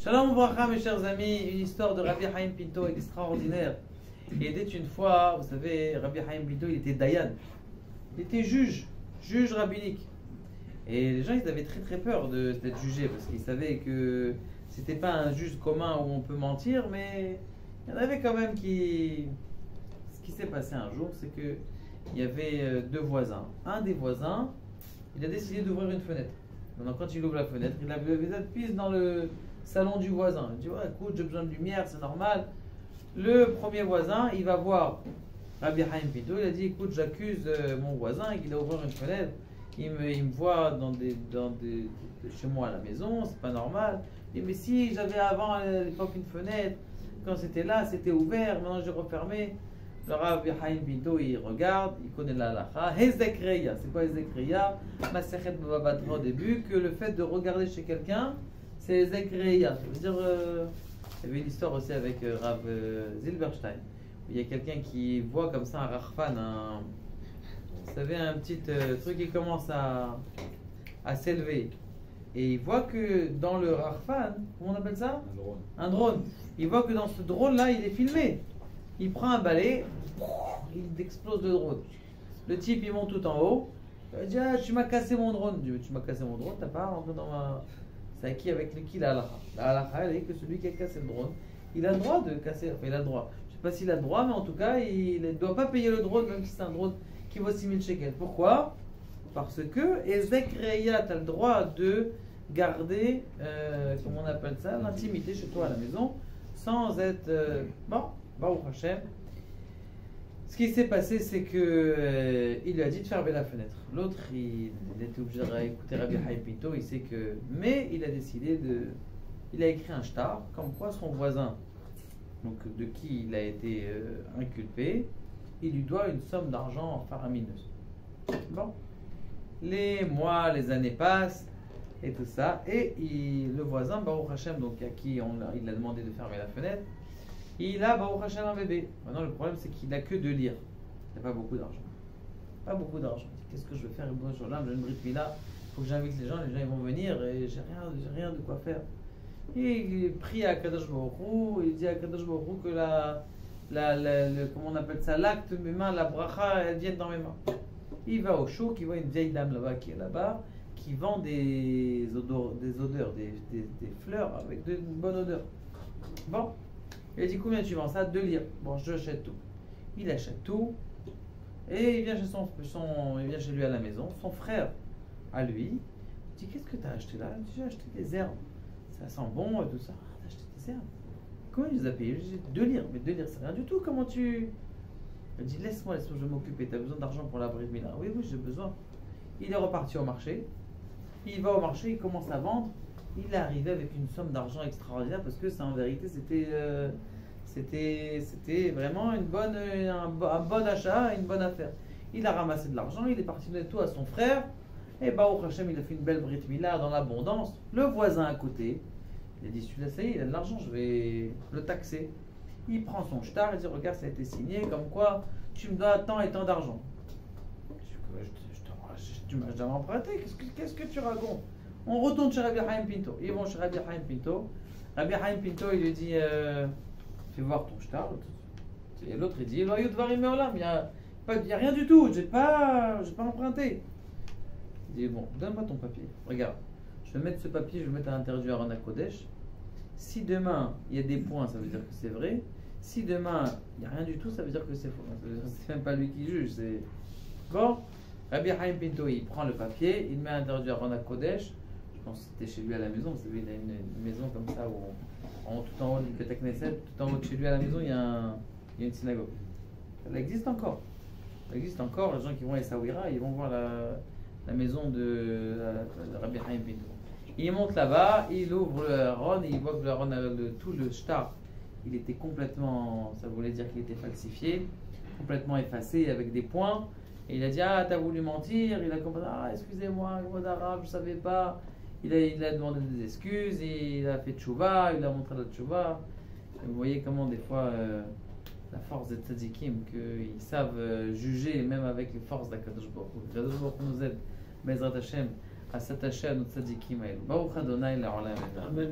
Shalom Bracha, mes chers amis, une histoire de Rabbi Chaim Pinto extraordinaire. Il était une fois, vous savez, Rabbi Chaim Pinto, il était Dayan. Il était juge rabbinique. Et les gens, ils avaient très très peur d'être jugés parce qu'ils savaient que c'était pas un juge commun où on peut mentir, mais il y en avait quand même qui. Ce qui s'est passé un jour, c'est que il y avait deux voisins. Un des voisins, il a décidé d'ouvrir une fenêtre. Maintenant, quand il ouvre la fenêtre, il avait la piste dans le salon du voisin. Il dit, ouais, écoute, j'ai besoin de lumière, c'est normal. Le premier voisin, il va voir Rabbi Chaim Pinto. Il a dit, écoute, j'accuse mon voisin, il a ouvert une fenêtre. Il me voit chez moi à la maison, c'est pas normal. Il dit, mais si j'avais avant à l'époque une fenêtre, quand c'était là, c'était ouvert, maintenant j'ai refermé. Le Rabbi Chaim Pinto, il regarde, il connaît la halakha. Hezek Reya, c'est quoi Hezek Reya? Masechet Bava Batra au début, que le fait de regarder chez quelqu'un, c'est Hezek Reya. Ça veut dire, il y avait une histoire aussi avec Rav Zilberstein, où il y a quelqu'un qui voit comme ça un rachfan, vous savez, un petit truc qui commence à s'élever. Et il voit que dans le rachfan, comment on appelle ça? Un drone. Il voit que dans ce drone-là, il est filmé. Il prend un balai, il explose le drone. Le type, il monte tout en haut. Il dit, ah, tu m'as cassé mon drone. Il dit, tu m'as cassé mon drone, t'as pas rentré dans ma... C'est à qui avec qui la halakha? La halakha, elle est que celui qui a cassé le drone, il a le droit de casser, enfin il a le droit. Je sais pas s'il a le droit, mais en tout cas, il ne doit pas payer le drone, même si c'est un drone qui vaut 6000 shekels. Pourquoi? Parce que Ezek Reya, tu as le droit de garder, comment on appelle ça, l'intimité chez toi à la maison, sans être... bon, Baruch Hashem. Ce qui s'est passé, c'est que il lui a dit de fermer la fenêtre. L'autre, il était obligé d'écouter Rabbi Chaim Pinto. Il sait que, mais il a décidé de, il a écrit un shtar, comme quoi son voisin, donc de qui il a été inculpé, il lui doit une somme d'argent faramineuse. Bon, les mois, les années passent et tout ça, et le voisin Baruch Hashem, donc à qui il a demandé de fermer la fenêtre. Il a Baruch Hashem un bébé. Maintenant, le problème, c'est qu'il n'a que de lire. Il n'a pas beaucoup d'argent. Pas beaucoup d'argent. Qu'est-ce que je vais faire? J'ai une Brit Mila. Il faut que j'invite les gens ils vont venir et j'ai rien de quoi faire. Et il prie à Kadosh Baruch Hu, il dit à Kadosh Baruch Hu que comment on appelle ça, l'acte de mes mains, la bracha, elle vient dans mes mains. Il va au chouk, il voit une vieille dame là-bas qui est là-bas, qui vend des odeurs, des fleurs avec une bonne odeur. Bon. Il a dit combien tu vends ça? 2 livres. Bon, je achète tout. Il achète tout et il vient il vient chez lui à la maison. Son frère à lui dit qu'est-ce que tu as acheté là? Il dit j'ai acheté des herbes. Ça sent bon et tout ça. Ah, t'as acheté des herbes? Comment il les a payés? J'ai dit 2 livres. Mais 2 livres c'est rien du tout. Comment tu... Il dit laisse-moi, je vais m'occuper. Tu as besoin d'argent pour la Brit Mila? Oui, j'ai besoin. Il est reparti au marché. Il va au marché, il commence à vendre. Il est arrivé avec une somme d'argent extraordinaire parce que ça en vérité c'était vraiment un bon achat, une bonne affaire. Il a ramassé de l'argent, il est parti donner tout à son frère et Baruch Hashem il a fait une belle Brit Mila dans l'abondance. Le voisin à côté, il a dit celui-là ça y est, il a de l'argent, je vais le taxer. Il prend son shtar, il dit regarde ça a été signé comme quoi tu me dois tant et tant d'argent. Tu m'as jamais emprunté, qu'est-ce que tu racontes? On retourne chez Rabbi Chaim Pinto. Ils vont chez Rabbi Chaim Pinto. Rabbi Chaim Pinto, il lui dit fais voir ton shtar. Et l'autre, il dit il n'y a rien du tout, j'ai pas emprunté. Il dit bon, donne-moi ton papier. Regarde, je vais mettre ce papier, je vais mettre à l'intérieur du Aron HaKodesh. Si demain il y a des points, ça veut dire que c'est vrai. Si demain il n'y a rien du tout, ça veut dire que c'est faux. C'est même pas lui qui juge. C'est bon. Rabbi Chaim Pinto, il prend le papier, il met à l'intérieur du Aron HaKodesh. Je pense que c'était chez lui à la maison. Vous savez, il a une maison comme ça où tout en haut du Beth Knesset, tout en haut de chez lui à la maison, il y a une synagogue. Elle existe encore. Elle existe encore. Les gens qui vont à Essaouira, ils vont voir la maison de Rabbi Chaim Pinto. Il monte là-bas, il ouvre le Aron et il voit que le Aron, tout le shtar, il était complètement, ça voulait dire qu'il était falsifié, complètement effacé avec des points. Et il a dit ah t'as voulu mentir. Il a compris ah excusez-moi, mot d'arabe, je savais pas. Il a demandé des excuses, il a fait tchouva, il a montré la tchouva. Et vous voyez comment des fois la force des tzadikim, qu'ils savent juger même avec les forces d'Akadosh Baruch Hu. Akadosh Baruch Hu nous aide, Bezrat Hashem, à s'attacher à nos tzadikim. Baruch Adonai la'olam. Amen.